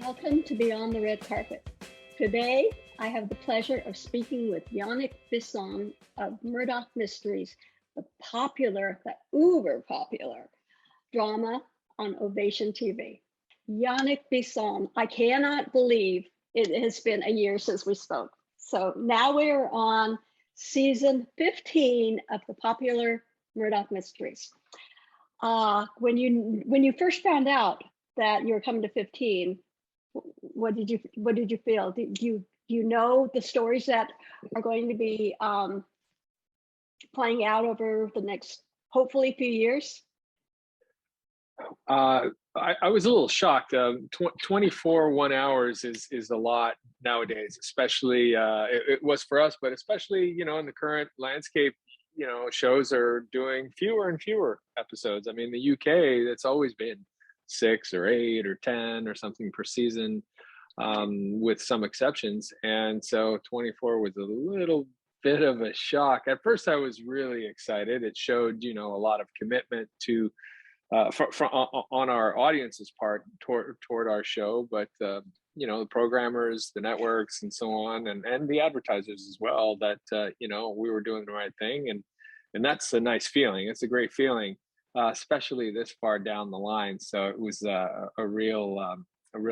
Welcome to Beyond the Red Carpet. Today, I have the pleasure of speaking with Yannick Bison of Murdoch Mysteries, the uber popular drama on Ovation TV. Yannick Bison, I cannot believe it has been a year since we spoke. So now we're on season 15 of the popular Murdoch Mysteries. When you first found out that you were coming to 15, what did you feel? Did you know the stories that are going to be playing out over the next, hopefully, few years? I was a little shocked. 24 1 hours is a lot nowadays, especially it was for us, but especially, in the current landscape, shows are doing fewer and fewer episodes. I mean, the UK, it's always been 6 or 8 or 10 or something per season, with some exceptions. And so 24 was a little bit of a shock. At first, I was really excited. It showed, a lot of commitment to on our audience's part toward our show, but the programmers, the networks, and so on, and the advertisers as well, that we were doing the right thing, and that's a nice feeling. It's a great feeling, especially this far down the line. So it was a real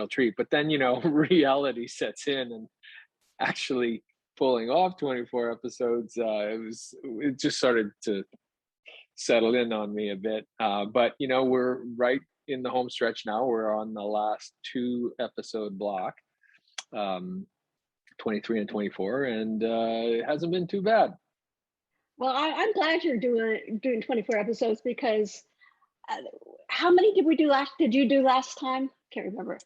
treat. But then reality sets in, and actually pulling off 24 episodes, it just started to settled in on me a bit, but we're right in the home stretch now. We're on the last 2 episode block, 23 and 24, and it hasn't been too bad. Well, I'm glad you're doing 24 episodes, because how many did you do last time? Can't remember.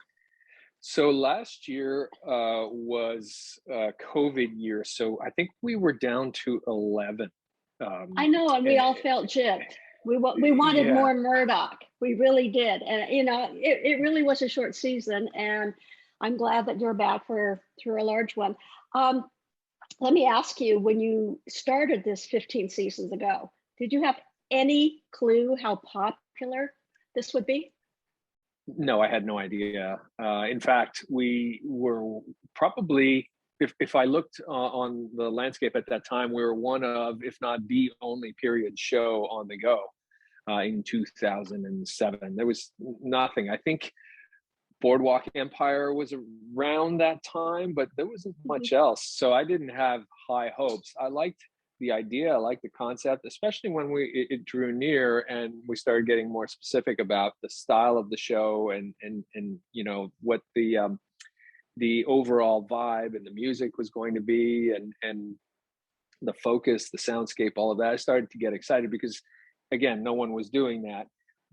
So last year was a COVID year, so I think we were down to 11. I know, and we all felt gypped. We wanted more Murdoch. We really did, and it really was a short season. And I'm glad that you're back for a large one. Let me ask you: when you started this 15 seasons ago, did you have any clue how popular this would be? No, I had no idea. In fact, we were probably, if I looked on the landscape at that time, we were one of, if not the only period show on the go in 2007. There was nothing. I think Boardwalk Empire was around that time, but there wasn't much else. So I didn't have high hopes. I liked the idea, I liked the concept, especially when it drew near and we started getting more specific about the style of the show and what the overall vibe and the music was going to be, and the focus, the soundscape, all of that. I started to get excited because, again, no one was doing that.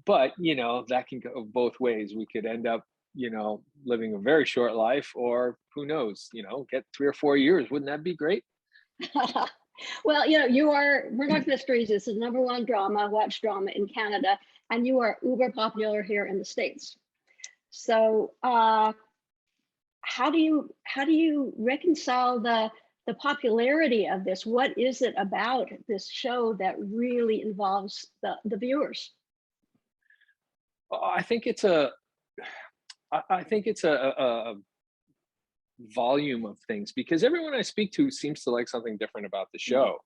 But, that can go both ways. We could end up, living a very short life, or who knows, get 3 or 4 years. Wouldn't that be great? Well, Murdoch Mysteries is the #1 watch drama in Canada, and you are uber popular here in the States. So, how do you reconcile the popularity of this? What is it about this show that really involves the viewers? I think it's a volume of things, because everyone I speak to seems to like something different about the show.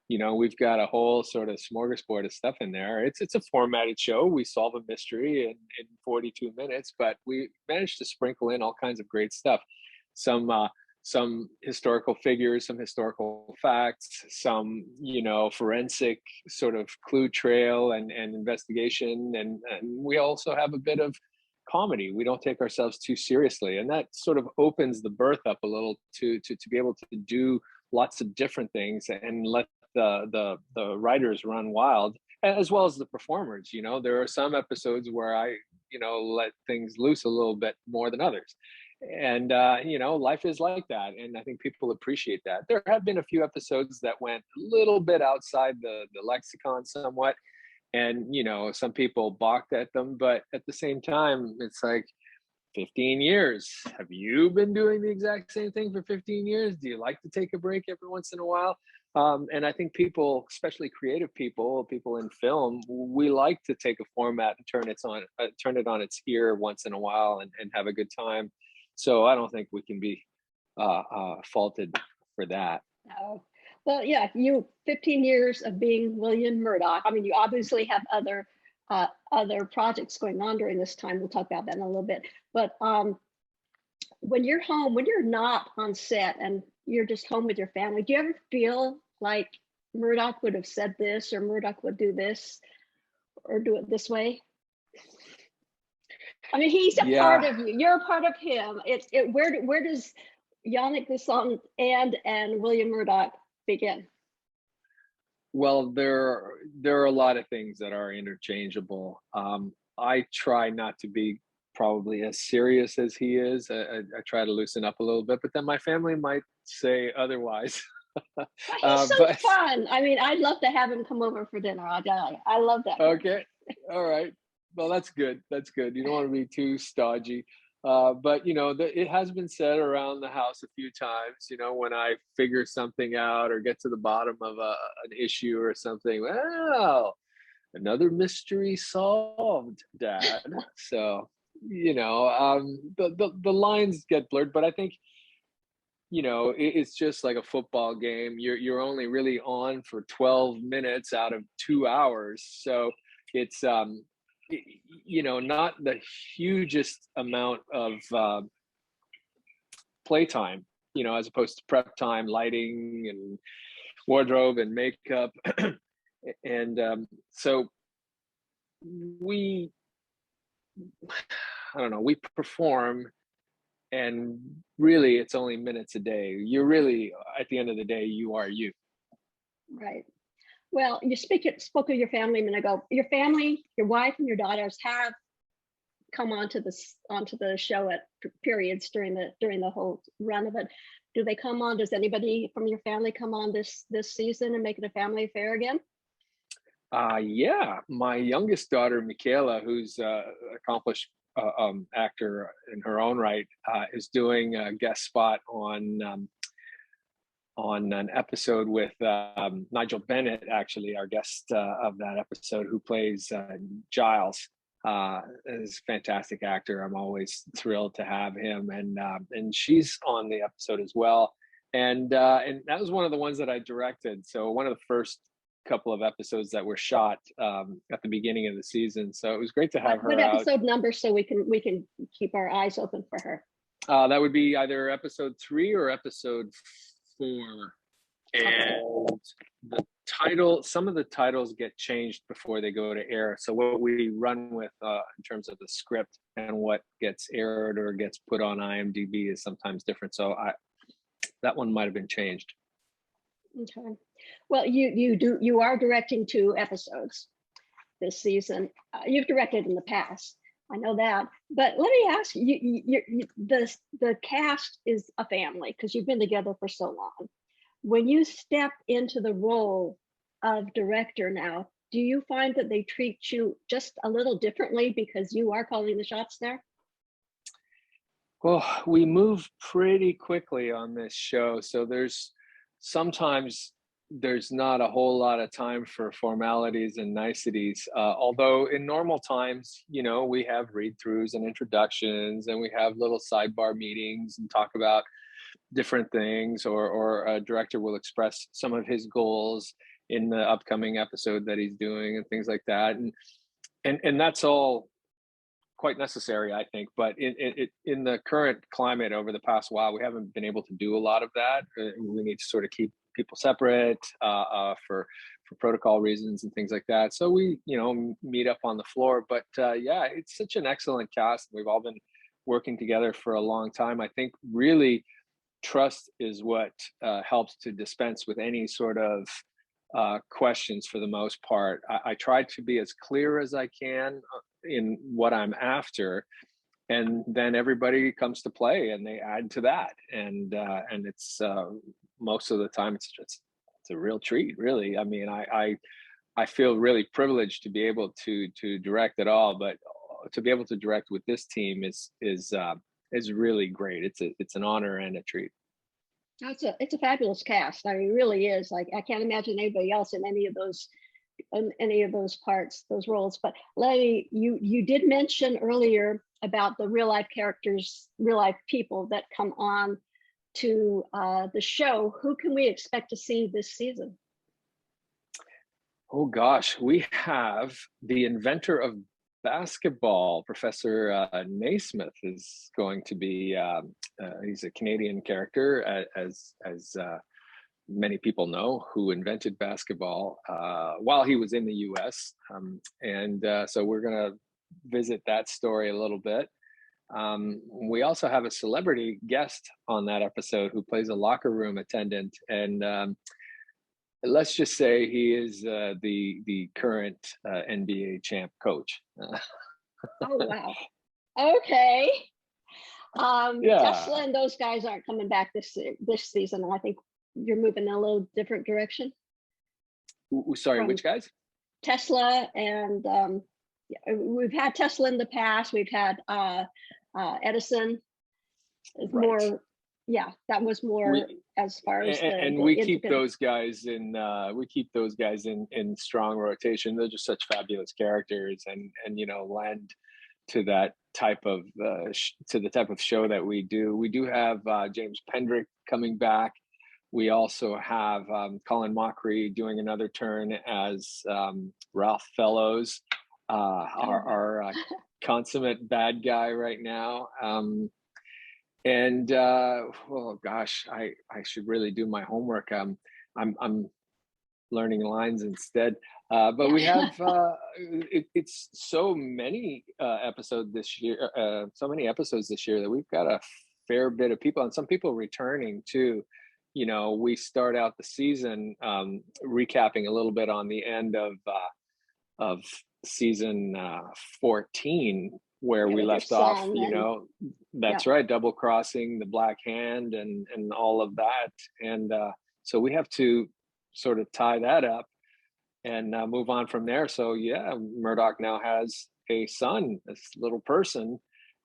We've got a whole sort of smorgasbord of stuff in there. It's a formatted show. We solve a mystery in 42 minutes, but we managed to sprinkle in all kinds of great stuff. Some historical figures, some historical facts, some, forensic sort of clue trail and investigation. And we also have a bit of comedy. We don't take ourselves too seriously. And that sort of opens the berth up a little to be able to do lots of different things and let the writers run wild, as well as the performers. There are some episodes where I let things loose a little bit more than others, and life is like that, and I think people appreciate that. There have been a few episodes that went a little bit outside the lexicon somewhat, and some people balked at them, but at the same time, it's like, 15 years. Have you been doing the exact same thing for 15 years? Do you like to take a break every once in a while? And I think people, especially creative people in film, we like to take a format and turn it on its ear once in a while and have a good time. So I don't think we can be faulted for that. Oh, well, yeah, you 15 years of being William Murdoch. I mean, you obviously have other projects going on during this time. We'll talk about that in a little bit. But when you're home, when you're not on set and you're just home with your family, do you ever feel like Murdoch would have said this, or Murdoch would do this, or do it this way? I mean, he's a part of you. You're a part of him. Where does Yannick Bison and William Murdoch begin? Well, there are a lot of things that are interchangeable. I try not to be probably as serious as he is. I try to loosen up a little bit, but then my family might say otherwise. He's so fun. I mean, I'd love to have him come over for dinner. I love that. Okay. All right. Well, that's good. That's good. You don't want to be too stodgy. But it has been said around the house a few times, when I figure something out or get to the bottom of an issue or something, well, another mystery solved, Dad. So, the lines get blurred, but I think, it's just like a football game. You're only really on for 12 minutes out of 2 hours. So it's, not the hugest amount of playtime, as opposed to prep time, lighting and wardrobe and makeup. And so we perform, and really it's only minutes a day. You're really, at the end of the day, you are you. Right. Well, you spoke of your family a minute ago. Your family, your wife and your daughters have come onto the show at periods during the whole run of it. Do they come on? Does anybody from your family come on this season and make it a family affair again? Yeah, my youngest daughter, Michaela, who's an accomplished actor in her own right, is doing a guest spot on an episode with Nigel Bennett, actually, our guest of that episode, who plays Giles. Is a fantastic actor. I'm always thrilled to have him, and she's on the episode as well. And that was one of the ones that I directed. So one of the first couple of episodes that were shot at the beginning of the season. So it was great to have her. What episode number, so we can keep our eyes open for her? That would be either episode 3 or episode 4. And some of the titles get changed before they go to air. So what we run with in terms of the script and what gets aired or gets put on IMDb is sometimes different. So that one might have been changed. Okay. Well, you are directing 2 episodes this season. You've directed in the past, I know that. But let me ask you, the cast is a family because you've been together for so long. When you step into the role of director now, do you find that they treat you just a little differently because you are calling the shots there? Well, we move pretty quickly on this show. So sometimes there's not a whole lot of time for formalities and niceties. Although in normal times, we have read-throughs and introductions, and we have little sidebar meetings and talk about different things, or a director will express some of his goals in the upcoming episode that he's doing and things like that. And that's all quite necessary, I think. But in the current climate over the past while, we haven't been able to do a lot of that. We need to sort of keep people separate for protocol reasons and things like that. So we, meet up on the floor. But yeah, it's such an excellent cast. We've all been working together for a long time. I think really trust is what helps to dispense with any sort of questions for the most part. I try to be as clear as I can in what I'm after, and then everybody comes to play and they add to that, and it's most of the time it's a real treat, really. I mean, I feel really privileged to be able to direct at all, but to be able to direct with this team is really great. It's an honor and a treat. It's a fabulous cast. I mean, it really is. Like, I can't imagine anybody else in any of those any of those parts, those roles. But Letty, you did mention earlier about the real life characters, real life people that come on to the show. Who can we expect to see this season? Oh gosh, we have the inventor of basketball, Professor Naismith, is going to be. He's a Canadian character, as many people know, who invented basketball while he was in the U.S. So we're going to visit that story a little bit. We also have a celebrity guest on that episode who plays a locker room attendant, and let's just say he is the current NBA champ coach. Oh wow! Okay. Yeah. Tesla and those guys aren't coming back this season. I think you're moving in a little different direction. Sorry, which guys? Tesla and we've had Tesla in the past. We've had Edison. Right. More, yeah, that was more as far as we keep those guys in strong rotation. They're just such fabulous characters, and lend to that type of to the type of show that we do. We do have James Pendrick coming back. We also have Colin Mockery doing another turn as Ralph Fellows, our consummate bad guy right now. Oh gosh, I should really do my homework. I'm learning lines instead. But we have it's so many episodes this year, that we've got a fair bit of people, and some people returning too. We start out the season recapping a little bit on the end of season 14, where we left off. That's right, double crossing the Black Hand and all of that, and so we have to sort of tie that up and move on from there. So yeah, Murdoch now has a son, this little person,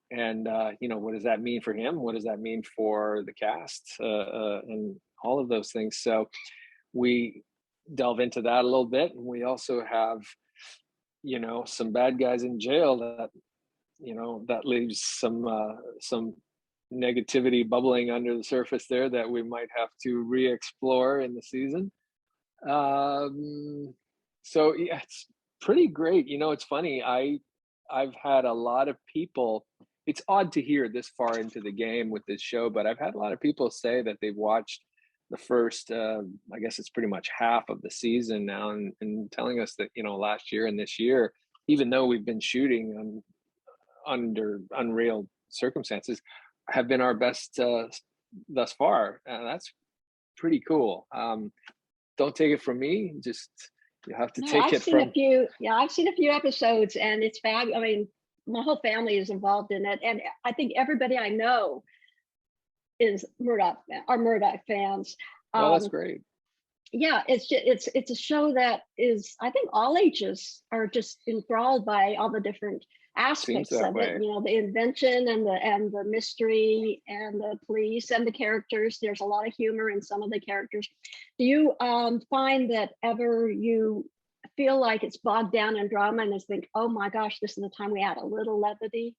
and what does that mean for him? What does that mean for the cast and all of those things? So we delve into that a little bit, and we also have some bad guys in jail that that leaves some negativity bubbling under the surface there that we might have to re-explore in the season. So yeah, it's pretty great. It's funny. I've had a lot of people. It's odd to hear this far into the game with this show, but I've had a lot of people say that they've watched the first, I guess it's pretty much half of the season now, and telling us that last year and this year, even though we've been shooting under unreal circumstances, have been our best thus far. That's pretty cool. Don't take it from me. Just you have to take it from. I've seen a few episodes, and it's fabulous. I mean, my whole family is involved in it, and I think everybody I know is Murdoch fans. Oh, that's great. Yeah, it's a show that is, I think all ages are just enthralled by all the different aspects of it. The invention and the mystery and the police and the characters. There's a lot of humor in some of the characters. Do you find that ever you feel like it's bogged down in drama and just think, oh my gosh, this is the time we add a little levity?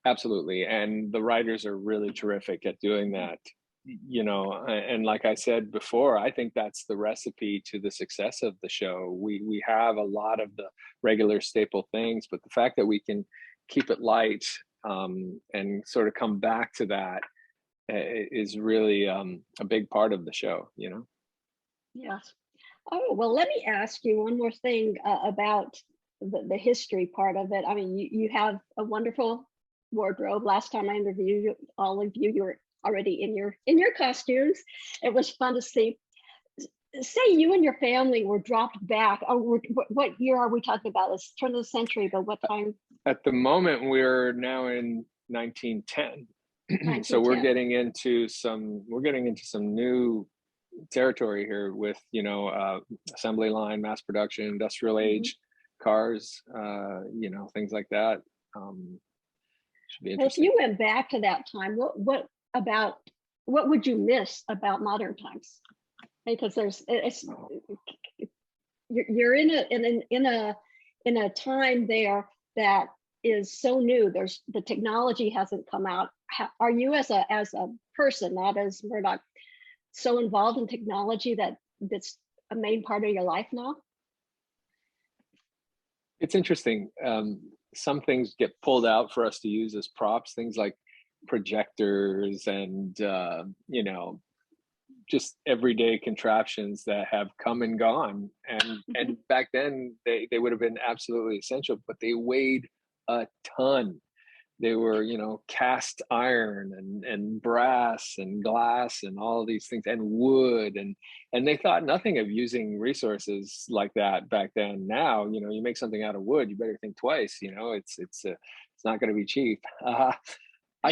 Absolutely, and the writers are really terrific at doing that. And like I said before, I think that's the recipe to the success of the show. We have a lot of the regular staple things, but the fact that we can keep it light and sort of come back to that is really a big part of the show. Yes. Oh, well, let me ask you one more thing about the history part of it. I mean, you have a wonderful wardrobe. Last time I interviewed all of you, you were already in your costumes. It was fun to see. Say you and your family were dropped back. What year are we talking about? It's turn of the century, but what time? At the moment, we're now in 1910. So we're getting into some new territory here with assembly line, mass production, industrial age cars, things like that. Should be interesting. If you went back to that time, what would you miss about modern times? Because you're in a time there that is so new. There's the technology hasn't come out. Are you as a person, not as Murdoch, so involved in technology that that's a main part of your life now? It's interesting. Some things get pulled out for us to use as props, things like projectors and you know, just everyday contraptions that have come and gone. And back then they would have been absolutely essential, but they weighed a ton. They were, you know, cast iron and brass and glass and all of these things and wood, and they thought nothing of using resources like that back then. Now, you know, you make something out of wood, you better think twice. You know, it's not going to be cheap. I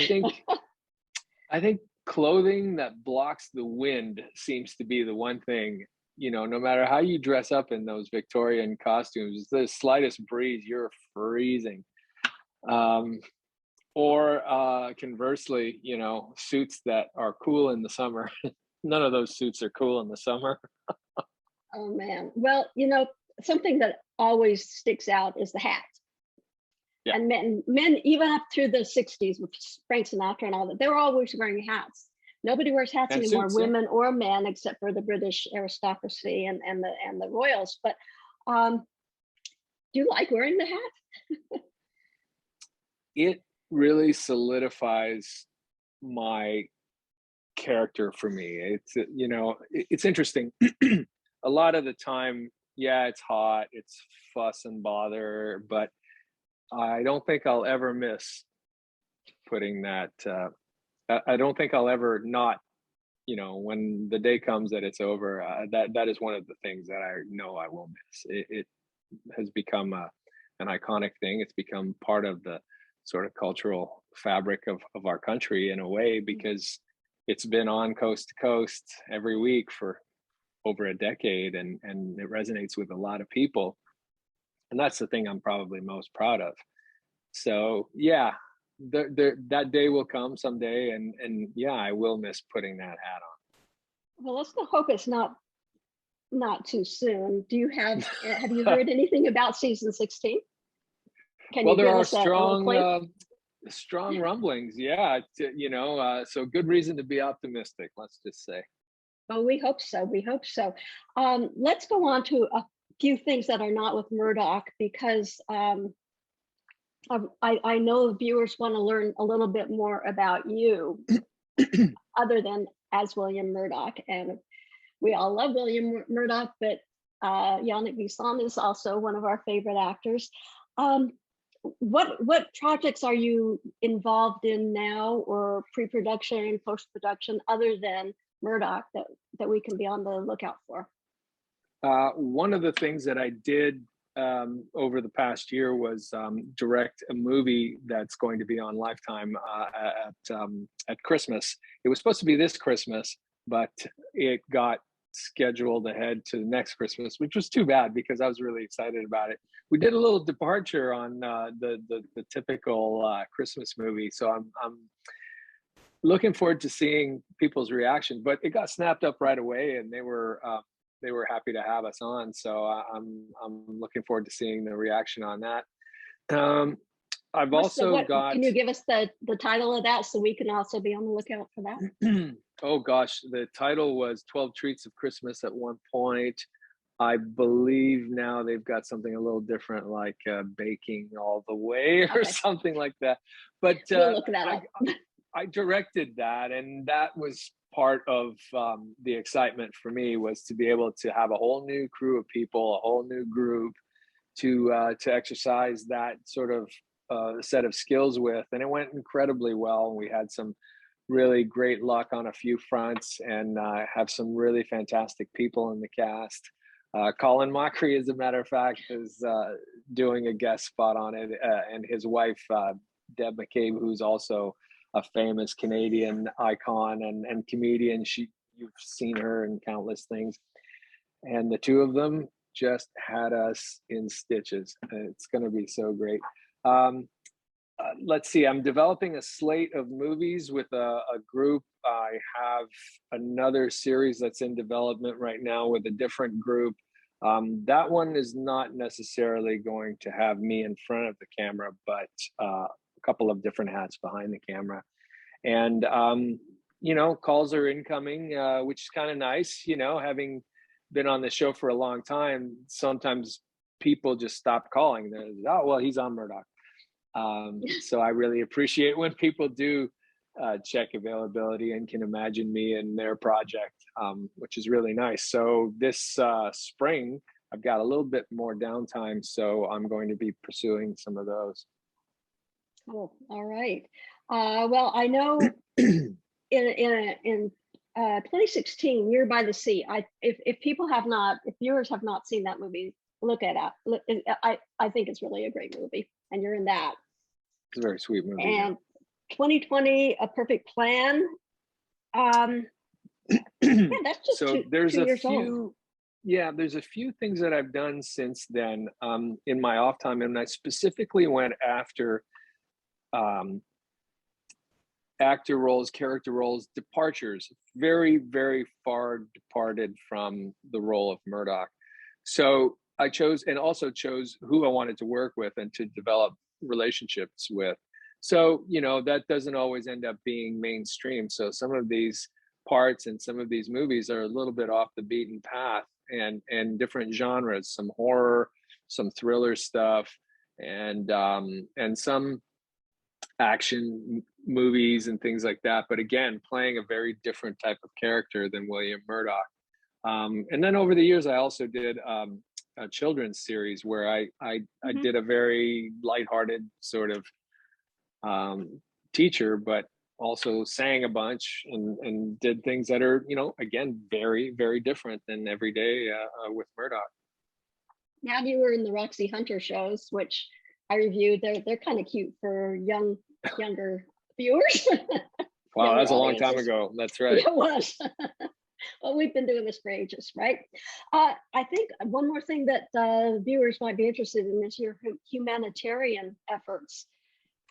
think clothing that blocks the wind seems to be the one thing. You know, no matter how you dress up in those Victorian costumes, the slightest breeze, you're freezing. Or conversely, you know, suits that are cool in the summer. None of those suits are cool in the summer. Oh man. Well, you know, something that always sticks out is the hat. Yeah. And men, even up through the 60s with Frank Sinatra and all that, they were always wearing hats. Nobody wears hats And anymore, suits, women or men, except for the British aristocracy and the royals. But do you like wearing the hat? It really solidifies my character for me. It's, you know, it's interesting. A lot of the time, yeah, it's hot, it's fuss and bother, but I don't think I'll ever miss putting that. I don't think I'll ever not, you know, when the day comes that it's over. That is one of the things that I know I will miss. It has become an iconic thing. It's become part of the sort of cultural fabric of our country in a way, because it's been on coast to coast every week for over a decade, and it resonates with a lot of people. And that's the thing I'm probably most proud of. So yeah, that day will come someday, and yeah, I will miss putting that hat on. Well, let's hope it's not too soon. Do you have you heard anything about season 16? Can Well, you there give are us a strong rumblings. Yeah, you know, so good reason to be optimistic. Let's just say. Oh, we hope so. We hope so. Let's go on to a few things that are not with Murdoch, because I know the viewers want to learn a little bit more about you, other than as William Murdoch. And we all love William Murdoch, but Yannick Bison is also one of our favorite actors. What projects are you involved in now, or pre-production and post-production, other than Murdoch, that we can be on the lookout for? One of the things that I did over the past year was direct a movie that's going to be on Lifetime at Christmas. It was supposed to be this Christmas, but it got scheduled ahead to next Christmas, which was too bad because I was really excited about it. We did a little departure on the typical Christmas movie, so I'm looking forward to seeing people's reaction. But it got snapped up right away, and they were happy to have us on. So I'm looking forward to seeing the reaction on that. I've also got. Can you give us the title of that so we can also be on the lookout for that? Oh gosh, the title was 12 Treats of Christmas at one point. I believe now they've got something a little different, like Baking All the Way or something like that. But we'll look that up. I directed that, and that was part of the excitement for me, was to be able to have a whole new crew of people, a whole new group to exercise that sort of set of skills with, and it went incredibly well. We had some really great luck on a few fronts, and have some really fantastic people in the cast. Colin Mockery, as a matter of fact, is doing a guest spot on it, and his wife, Deb McCabe, who's also a famous Canadian icon and comedian. You've seen her in countless things. And the two of them just had us in stitches. It's going to be so great. Let's see, I'm developing a slate of movies with a group. I have another series that's in development right now with a different group. That one is not necessarily going to have me in front of the camera, but a couple of different hats behind the camera. And, you know, calls are incoming, which is kind of nice. You know, having been on the show for a long time, sometimes people just stop calling. They're, oh, well, he's on Murdoch. So I really appreciate when people do check availability and can imagine me in their project, which is really nice. So this spring, I've got a little bit more downtime, so I'm going to be pursuing some of those. Oh, all right. Well, I know in 2016, You're by the Sea. If people have not, if viewers have not seen that movie, look at it. I think it's really a great movie, and you're in that. It's a very sweet movie. And 2020, A Perfect Plan. Yeah, that's just so there's two years old. Yeah, there's a few things that I've done since then in my off time, and I specifically went after actor roles, character roles, departures, very, very far departed from the role of Murdoch. So I chose, and also chose who I wanted to work with and to develop relationships with. So, you know, that doesn't always end up being mainstream. So some of these parts and some of these movies are a little bit off the beaten path, and different genres, some horror, some thriller stuff, and some action movies and things like that. But again, playing a very different type of character than William Murdoch. And then over the years, I also did a children's series where I did a very lighthearted sort of teacher, but also sang a bunch and did things that are, you know, again, very, very different than every day with Murdoch. Now you were in the Roxy Hunter shows, which I reviewed. They're kind of cute for younger viewers. Wow, that's a long time ago. That's right. It was. Well, we've been doing this for ages, right? I think one more thing that viewers might be interested in is your humanitarian efforts.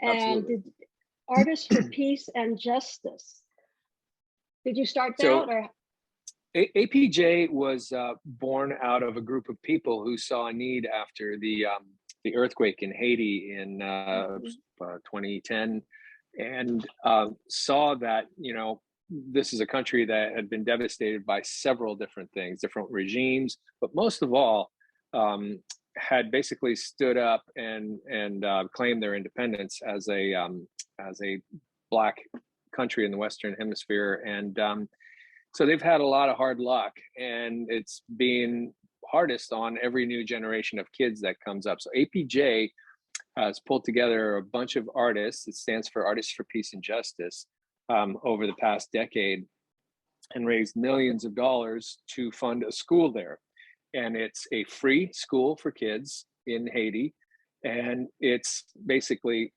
And did Artists for Peace and Justice. Did you start that? Or APJ was born out of a group of people who saw a need after the earthquake in Haiti in 2010, and saw that, you know, this is a country that had been devastated by several different things, different regimes, but most of all had basically stood up and claimed their independence as a Black country in the Western Hemisphere. And so they've had a lot of hard luck, and it's been hardest on every new generation of kids that comes up. So APJ has pulled together a bunch of artists. It stands for Artists for Peace and Justice, over the past decade, and raised millions of dollars to fund a school there. And it's a free school for kids in Haiti. And it's basically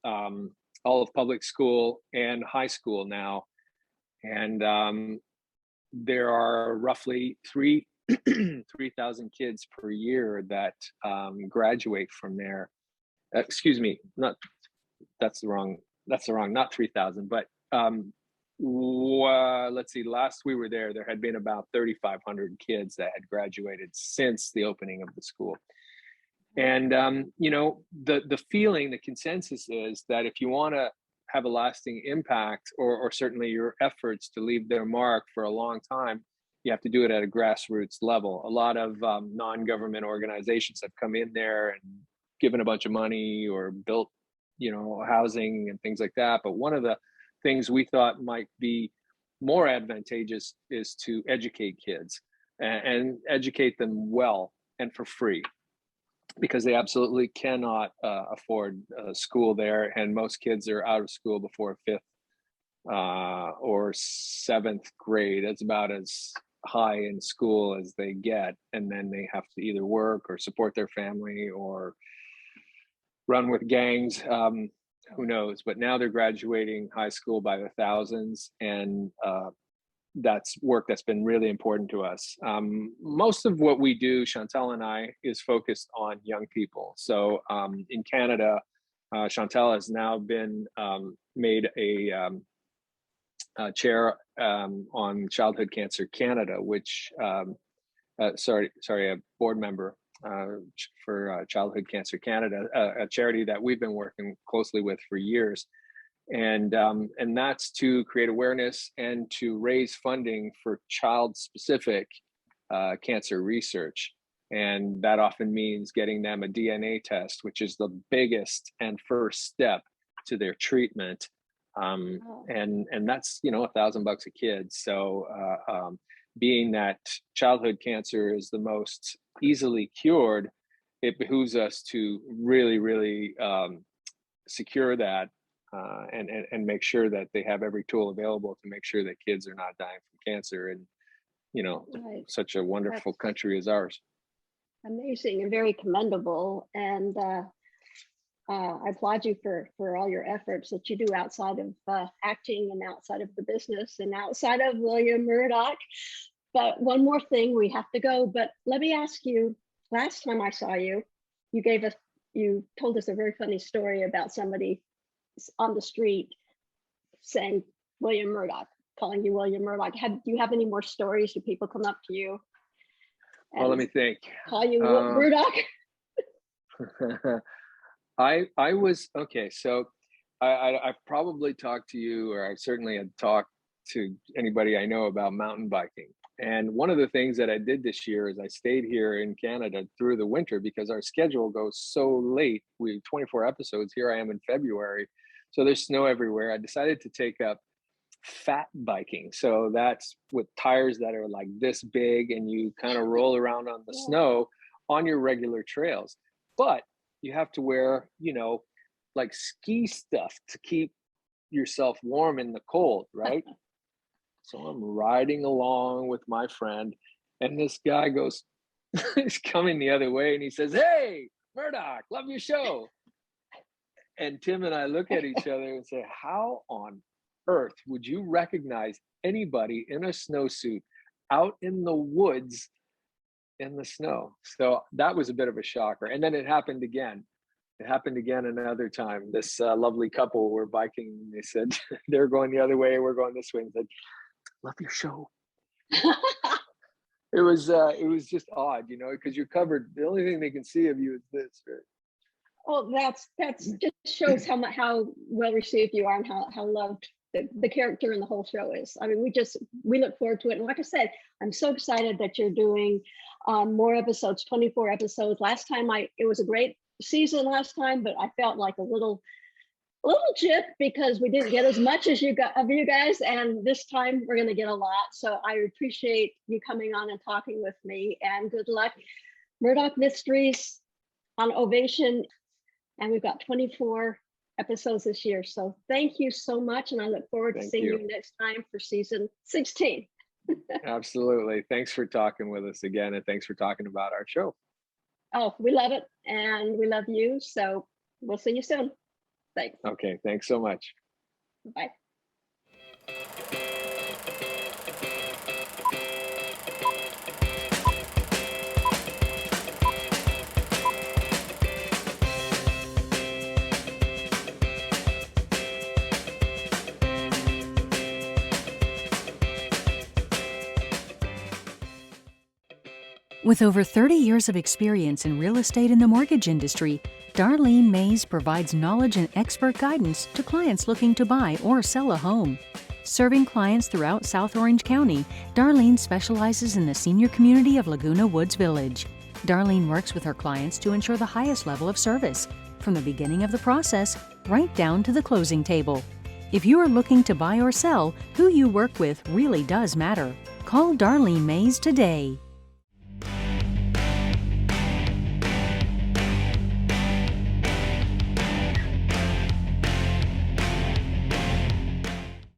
all of public school and high school now. And there are roughly 3,000 kids per year that graduate from there. Excuse me, not 3,000, but let's see, last we were there had been about 3,500 kids that had graduated since the opening of the school. And you know, the feeling, the consensus is that if you want to have a lasting impact, or certainly your efforts to leave their mark for a long time, you have to do it at a grassroots level. A lot of non-government organizations have come in there and given a bunch of money or built, you know, housing and things like that. But one of the things we thought might be more advantageous is to educate kids, and educate them well and for free, because they absolutely cannot afford school there. And most kids are out of school before 5th or 7th grade. That's about as high in school as they get. And then they have to either work or support their family or run with gangs. Who knows? But now they're graduating high school by the thousands. And that's work that's been really important to us. Most of what we do, Chantal and I, is focused on young people. So in Canada, Chantal has now been made a chair on Childhood Cancer Canada, which a board member for Childhood Cancer Canada, a charity that we've been working closely with for years. And that's to create awareness and to raise funding for child-specific cancer research. And that often means getting them a DNA test, which is the biggest and first step to their treatment. And that's, $1,000 a kid. So being that childhood cancer is the most easily cured, it behooves us to really, really secure that and make sure that they have every tool available to make sure that kids are not dying from cancer in, Right. such a wonderful country as ours. Amazing and very commendable. And I applaud you for all your efforts that you do outside of acting and outside of the business and outside of William Murdoch. But one more thing, we have to go. But let me ask you, last time I saw you, you told us a very funny story about somebody on the street saying William Murdoch, calling you William Murdoch. Do you have any more stories? Do people come up to you? Well, let me think. Call you Murdoch? I was, okay, so I probably talked to you, or I certainly had talked to anybody I know about mountain biking. And one of the things that I did this year is I stayed here in Canada through the winter because our schedule goes so late. We have 24 episodes. Here I am in February. So there's snow everywhere. I decided to take up fat biking. So that's with tires that are like this big and you kind of roll around on the snow on your regular trails. But you have to wear, like ski stuff to keep yourself warm in the cold, right? So I'm riding along with my friend and this guy goes, he's coming the other way and he says, "Hey, Murdoch, love your show." And Tim and I look at each other and say, how on earth would you recognize anybody in a snowsuit out in the woods in the snow? So that was a bit of a shocker. And then it happened again. Another time. This lovely couple were biking. They said they're going the other way, we're going this way. And said, "Love your show." It was just odd, because you're covered. The only thing they can see of you is this, right? Well, that's just shows how well received you are and how loved the character in the whole show is. I mean, we look forward to it. And like I said, I'm so excited that you're doing more episodes, 24 episodes. Last time it was a great season last time, but I felt like a little chip because we didn't get as much as you guys. And this time we're going to get a lot. So I appreciate you coming on and talking with me, and good luck. Murdoch Mysteries on Ovation. And we've got 24 episodes this year. So thank you so much. And I look forward to seeing you next time for season 16. Absolutely. Thanks for talking with us again. And thanks for talking about our show. Oh, we love it. And we love you. So we'll see you soon. Thanks. Okay. Thanks so much. Bye. With over 30 years of experience in real estate and the mortgage industry, Darlene Mays provides knowledge and expert guidance to clients looking to buy or sell a home. Serving clients throughout South Orange County, Darlene specializes in the senior community of Laguna Woods Village. Darlene works with her clients to ensure the highest level of service, from the beginning of the process right down to the closing table. If you are looking to buy or sell, who you work with really does matter. Call Darlene Mays today.